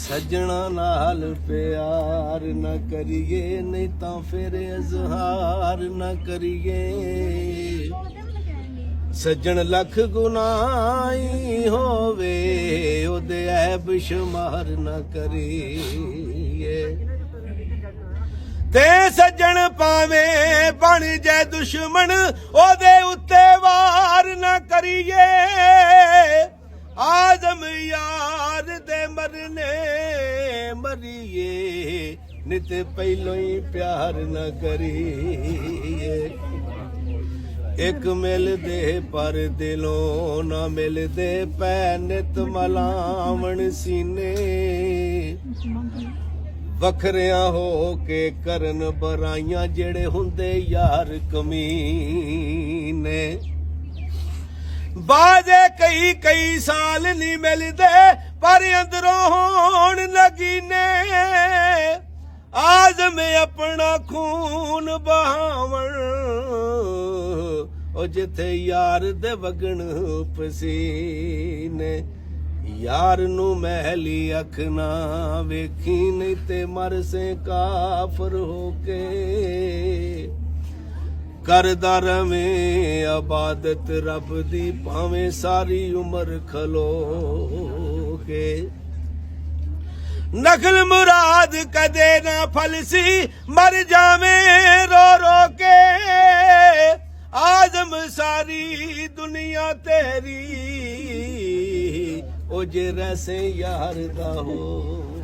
सजना नाल प्यार न करिए नहीं तो फिर इजहार न करिए सज्जन लख गुनाही होवे ओदे ऐब शुमार न करिए ते सज्जन पावे बन जाए दुश्मन ओदे उत्ते वार न करिए आदम यार दे मरने मरिए नित पहलो ही प्यार न करिए एक मिल दे पर दिलों न मिल दे पै नित मलावण सीने वखरिया हो के करन बराइयां जेड़े हुंदे यार कमीने बाजे कई कई साल नहीं मिलते पर अंदरों होण लगीने आज मैं अपना खून बहावण ओ जिथे यार दे वगण पसीने यार नू महली अख ना वेखी नहीं ते मर से काफर होके करदा रवें अबादत रब दी भावें सारी उम्र खलो के नखल मुराद कदे ना फलसी मर जावें रो रो के आजम सारी दुनिया तेरी ओ जे रसे यार दा हो